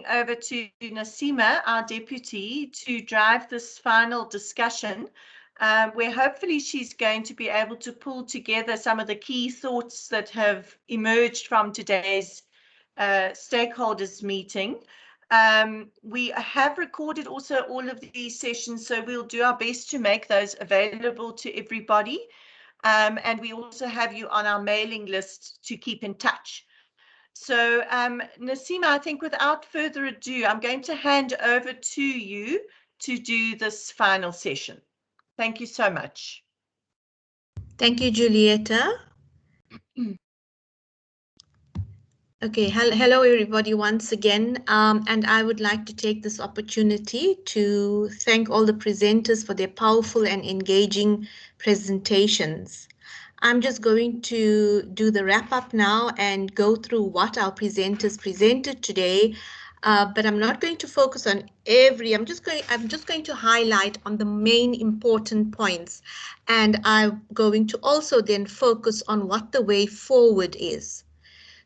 over to Nasima, our deputy, to drive this final discussion, where hopefully she's going to be able to pull together some of the key thoughts that have emerged from today's stakeholders meeting. We have recorded also all of these sessions, so we'll do our best to make those available to everybody. And we also have you on our mailing list to keep in touch. So Nasima, I think without further ado, I'm going to hand over to you to do this final session. Thank you so much. Thank you, Julieta. Okay, hello everybody once again, and I would like to take this opportunity to thank all the presenters for their powerful and engaging presentations. I'm just going to do the wrap up now and go through what our presenters presented today, but I'm not going to focus on I'm just going to highlight on the main important points, and I'm going to also then focus on what the way forward is.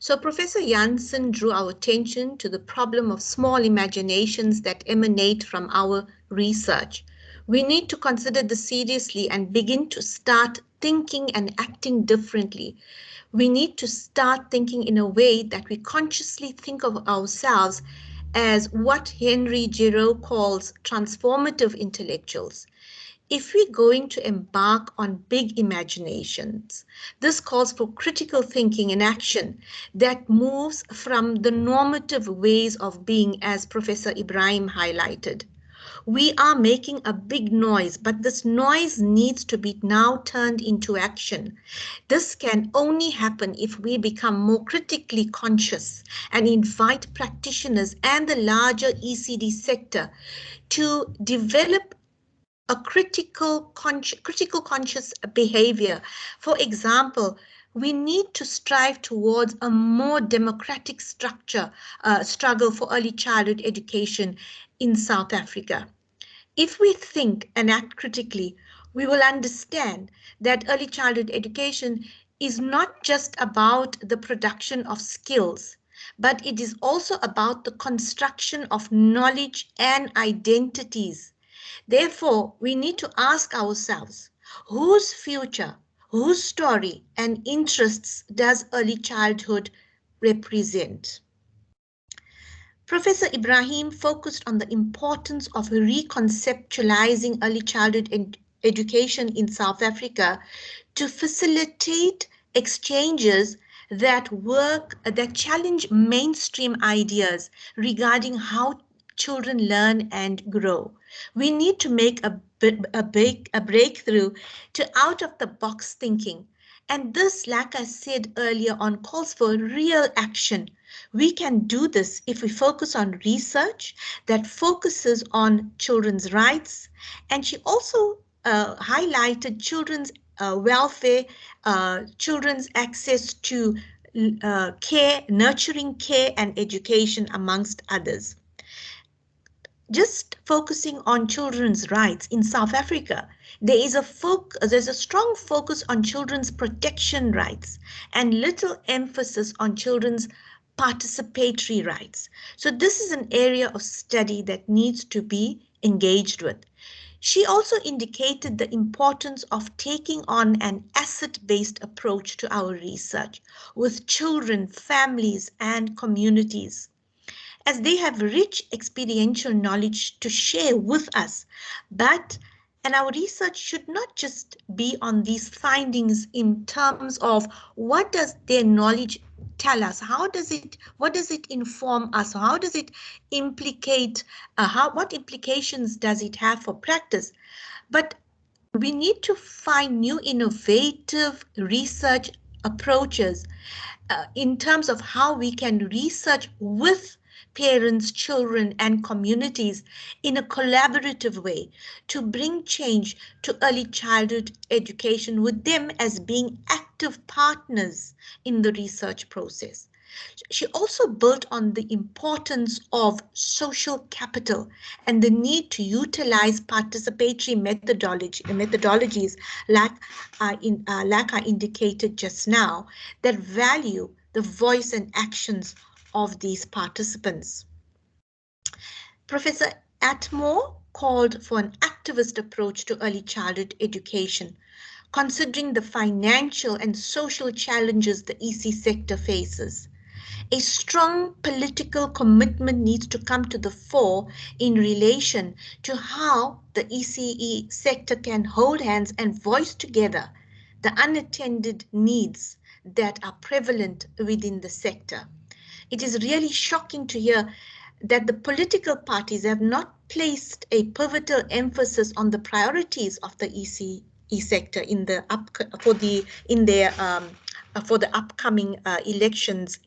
So Professor Jansen drew our attention to the problem of small imaginations that emanate from our research. We need to consider this seriously and begin to start thinking and acting differently. We need to start thinking in a way that we consciously think of ourselves as what Henry Giraud calls transformative intellectuals. If we're going to embark on big imaginations, this calls for critical thinking and action that moves from the normative ways of being, as Professor Ibrahim highlighted. We are making a big noise, but this noise needs to be now turned into action. This can only happen if we become more critically conscious and invite practitioners and the larger ECD sector to develop a critical conscious behavior. For example, we need to strive towards a more democratic struggle for early childhood education in South Africa. If we think and act critically, we will understand that early childhood education is not just about the production of skills, but it is also about the construction of knowledge and identities. Therefore, we need to ask ourselves, whose future, whose story and interests does early childhood represent? Professor Ibrahim focused on the importance of reconceptualizing early childhood education in South Africa to facilitate exchanges that challenge mainstream ideas regarding how children learn and grow. We need to make a breakthrough to out-of-the-box thinking. And this, like I said earlier on, calls for real action. We can do this if we focus on research that focuses on children's rights. And she also highlighted children's welfare, children's access to care, nurturing care and education, amongst others. Just focusing on children's rights in South Africa, there's a strong focus on children's protection rights and little emphasis on children's participatory rights. So this is an area of study that needs to be engaged with. She also indicated the importance of taking on an asset-based approach to our research with children, families, and communities, as they have rich experiential knowledge to share with us. And our research should not just be on these findings in terms of what does their knowledge tell us, what does it inform us, how does it implicate, what implications does it have for practice, but we need to find new innovative research approaches in terms of how we can research with parents, children, and communities in a collaborative way to bring change to early childhood education with them as being active partners in the research process. She also built on the importance of social capital and the need to utilize participatory methodologies like I indicated just now, that value the voice and actions of these participants. Professor Atmore called for an activist approach to early childhood education, considering the financial and social challenges the EC sector faces. A strong political commitment needs to come to the fore in relation to how the ECE sector can hold hands and voice together the unattended needs that are prevalent within the sector. It is really shocking to hear that the political parties have not placed a pivotal emphasis on the priorities of the ECE sector for the upcoming elections.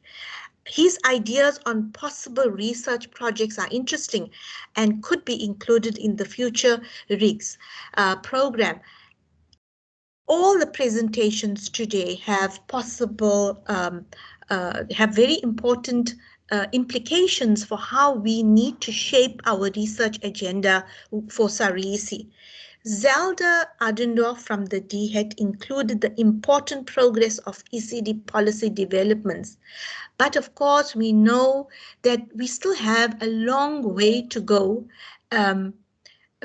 His ideas on possible research projects are interesting and could be included in the future RIGS program. All the presentations today have have very important implications for how we need to shape our research agenda for SARISI. Zelda Adendorf from the DHET included the important progress of ECD policy developments. But of course, we know that we still have a long way to go.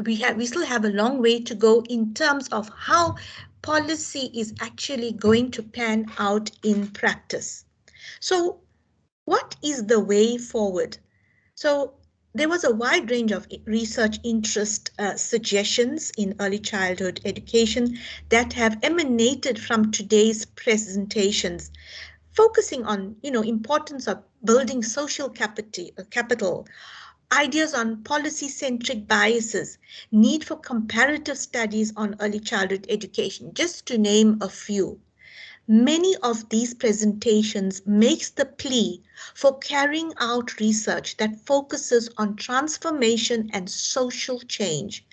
We still have a long way to go in terms of how policy is actually going to pan out in practice. So what is the way forward? So there was a wide range of research interest suggestions in early childhood education that have emanated from today's presentations, focusing on, importance of building social capital, ideas on policy-centric biases, need for comparative studies on early childhood education, just to name a few. Many of these presentations makes the plea for carrying out research that focuses on transformation and social change.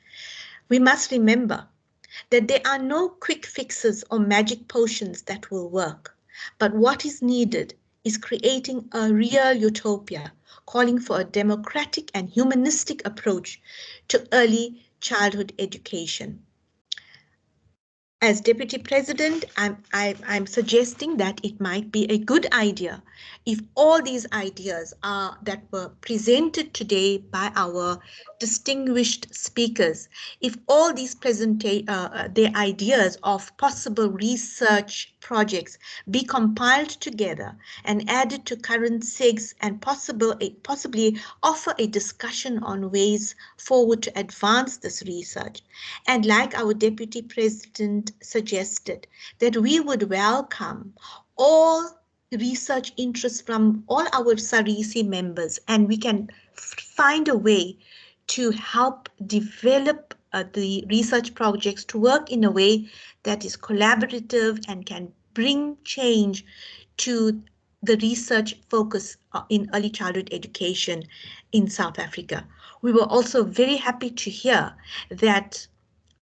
We must remember that there are no quick fixes or magic potions that will work, but what is needed is creating a real utopia, calling for a democratic and humanistic approach to early childhood education. As Deputy President, I'm suggesting that it might be a good idea if all these ideas that were presented today by our distinguished speakers, if all these the ideas of possible research projects be compiled together and added to current SIGs and possibly offer a discussion on ways forward to advance this research. And like our Deputy President suggested, that we would welcome all research interests from all our SARISI members, and we can find a way to help develop the research projects to work in a way that is collaborative and can bring change to the research focus in early childhood education in South Africa. We were also very happy to hear that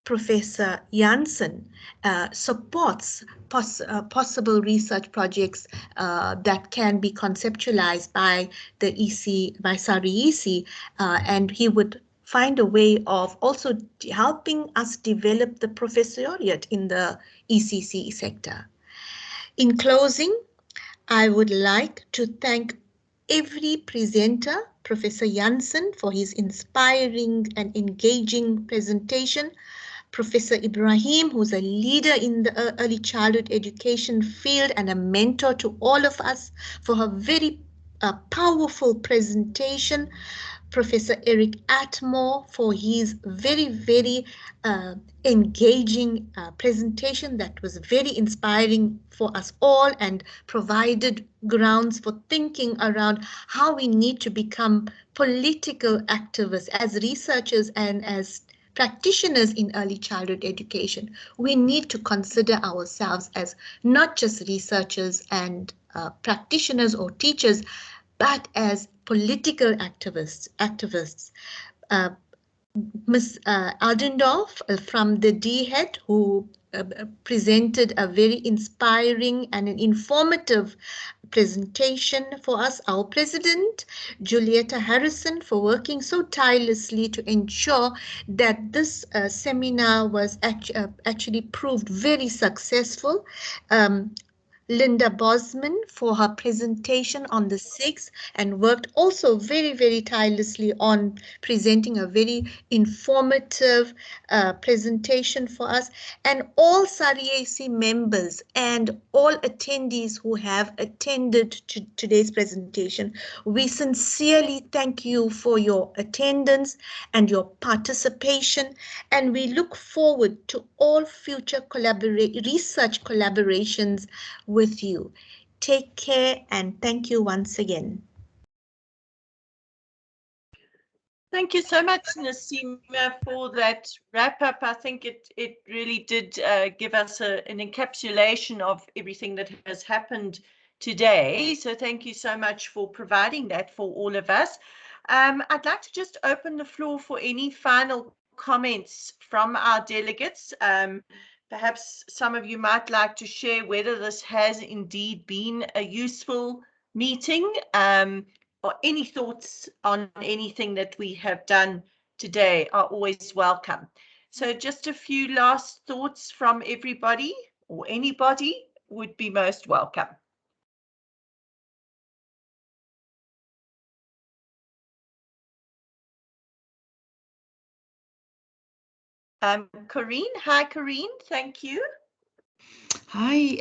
Professor Janssen supports possible research projects that can be conceptualized by the by SARISI, and he would find a way of also helping us develop the professoriate in the ECC sector. In closing, I would like to thank every presenter, Professor Janssen, for his inspiring and engaging presentation, Professor Ibrahim, who's a leader in the early childhood education field and a mentor to all of us, for her very powerful presentation, Professor Eric Atmore for his very engaging presentation that was very inspiring for us all and provided grounds for thinking around how we need to become political activists as researchers and as practitioners in early childhood education. We need to consider ourselves as not just researchers and practitioners or teachers, but as political activists. Ms. Adendorf from the DHET, who presented a very inspiring and an informative presentation for us, our President, Julietta Harrison, for working so tirelessly to ensure that this seminar was actually proved very successful. Linda Bosman for her presentation on the 6th and worked also very, very tirelessly on presenting a very informative presentation for us, and all SARI-AC members and all attendees who have attended to today's presentation. We sincerely thank you for your attendance and your participation, and we look forward to all future research collaborations with you. Take care and thank you once again. Thank you so much, Nasima, for that wrap-up. I think it really did give us an encapsulation of everything that has happened today. So thank you so much for providing that for all of us. I'd like to just open the floor for any final comments from our delegates. Perhaps some of you might like to share whether this has indeed been a useful meeting. Or any thoughts on anything that we have done today are always welcome. So just a few last thoughts from everybody, or anybody would be most welcome. Corinne, hi Corinne, thank you. Hi,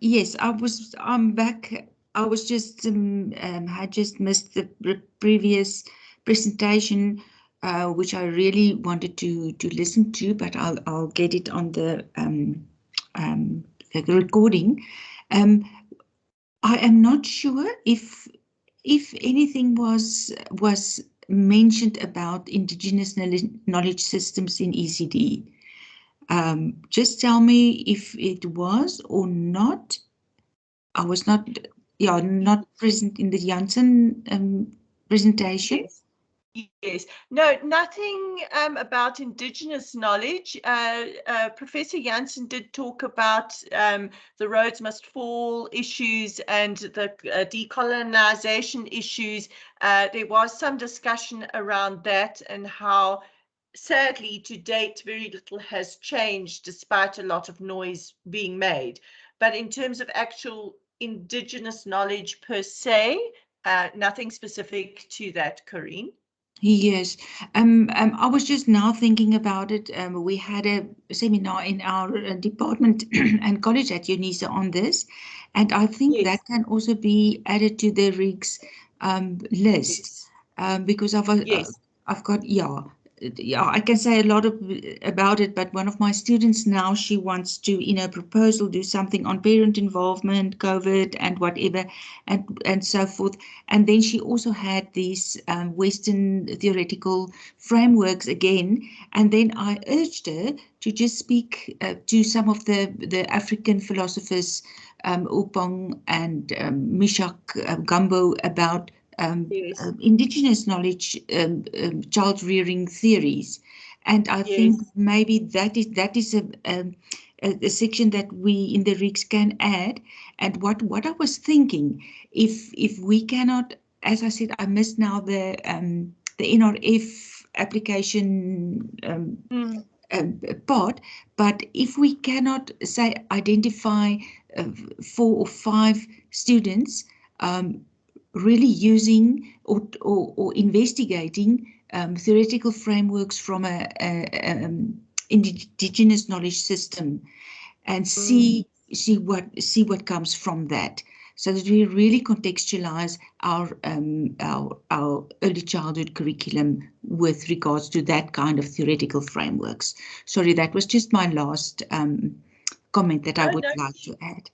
yes, I'm back. I was just had just missed the previous presentation, which I really wanted to listen to, but I'll get it on the recording. I am not sure if anything was mentioned about indigenous knowledge systems in ECD. Just tell me if it was or not. I was not present in the Janssen presentation. Yes. Yes, no, nothing about indigenous knowledge. Professor Janssen did talk about the Rhodes Must Fall issues and the decolonization issues. There was some discussion around that and how, sadly, to date, very little has changed despite a lot of noise being made. But in terms of actual indigenous knowledge per se, nothing specific to that, Corinne. Yes, I was just now thinking about it. We had a seminar in our department and college at UNISA on this, and I think Yes. that can also be added to the RIGS list. Yes. Because Yes. I've got, I can say a lot about it, but one of my students now, she wants to, in a proposal, do something on parent involvement, COVID and whatever, and so forth. And then she also had these Western theoretical frameworks again. And then I urged her to just speak to some of the African philosophers, Upong and Mishak Gambo, about Yes. indigenous knowledge, child rearing theories, and I think maybe that is a section that we in the RIGS can add. And what I was thinking, if we cannot, as I said, I missed now the NRF application part, but if we cannot say identify 4 or 5 students really using or investigating theoretical frameworks from a indigenous knowledge system, and see what comes from that, so that we really contextualize our early childhood curriculum with regards to that kind of theoretical frameworks. Sorry, that was just my last comment that I would like to add.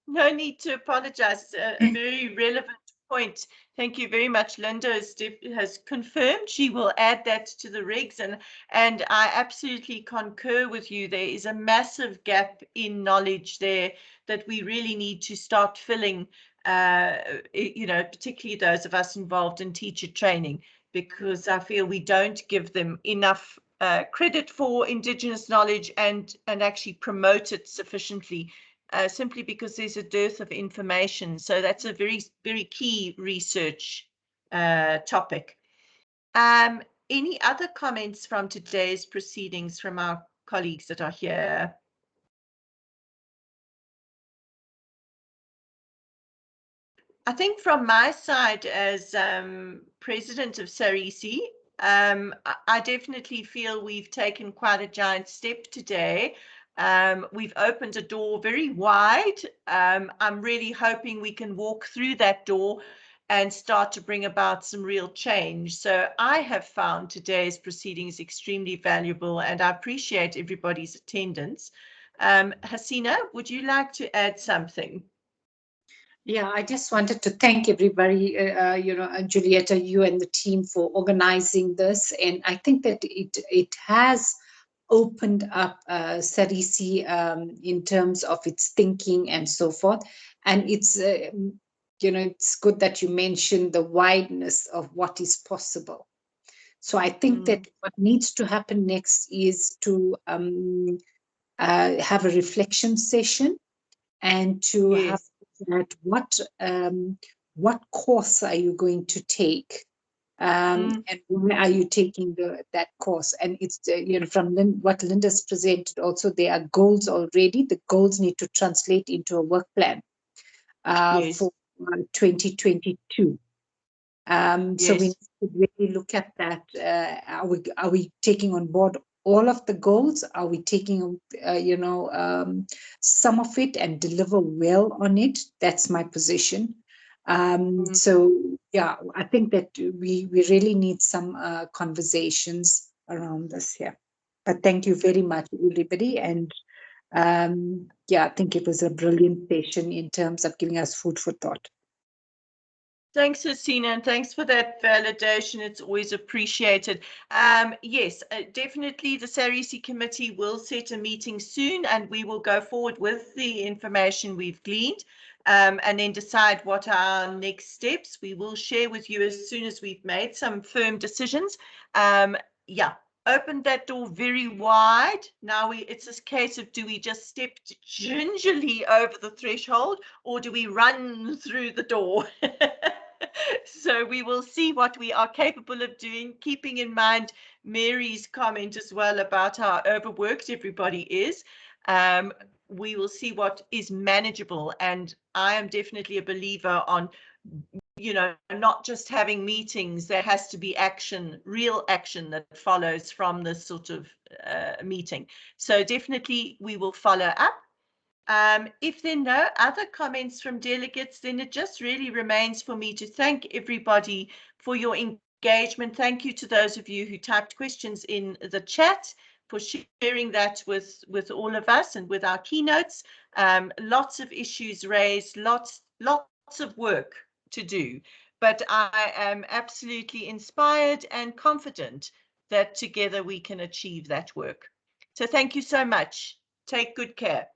No need to apologize. A very relevant point. Thank you very much. Linda has confirmed she will add that to the RIGS, and I absolutely concur with you. There is a massive gap in knowledge there that we really need to start filling, particularly those of us involved in teacher training, because I feel we don't give them enough credit for indigenous knowledge and actually promote it sufficiently. Simply because there's a dearth of information. So that's a very, very key research topic. Any other comments from today's proceedings from our colleagues that are here? I think from my side as president of SARISI, I definitely feel we've taken quite a giant step today. We've opened a door very wide. I'm really hoping we can walk through that door and start to bring about some real change. So I have found today's proceedings extremely valuable, and I appreciate everybody's attendance. Hasina, would you like to add something? Yeah, I just wanted to thank everybody, Julietta, you and the team for organizing this. And I think that it has opened up SARISI in terms of its thinking and so forth. And it's, it's good that you mentioned the wideness of what is possible. So I think that what needs to happen next is to have a reflection session and to have that what course are you going to take, and why are you taking that course? And it's from what Linda's presented. Also, there are goals already. The goals need to translate into a work plan for 2022. So we need to really look at that. Are we taking on board all of the goals? Are we taking, some of it and deliver well on it? That's my position. So, yeah, I think that we really need some conversations around this here. But thank you very much, everybody. And I think it was a brilliant session in terms of giving us food for thought. Thanks, Hasina, and thanks for that validation. It's always appreciated. Yes, definitely the SARISI committee will set a meeting soon, and we will go forward with the information we've gleaned and then decide what are our next steps. We will share with you as soon as we've made some firm decisions. Opened that door very wide. Now it's this case of, do we just step gingerly over the threshold, or do we run through the door? So we will see what we are capable of doing, keeping in mind Mary's comment as well about how overworked everybody is. We will see what is manageable, and I am definitely a believer on not just having meetings. There has to be action, real action that follows from this sort of meeting. So definitely we will follow up. If there are no other comments from delegates, then it just really remains for me to thank everybody for your engagement. Thank you to those of you who typed questions in the chat, for sharing that with all of us and with our keynotes. Lots of issues raised, lots of work to do, but I am absolutely inspired and confident that together we can achieve that work. So thank you so much. Take good care.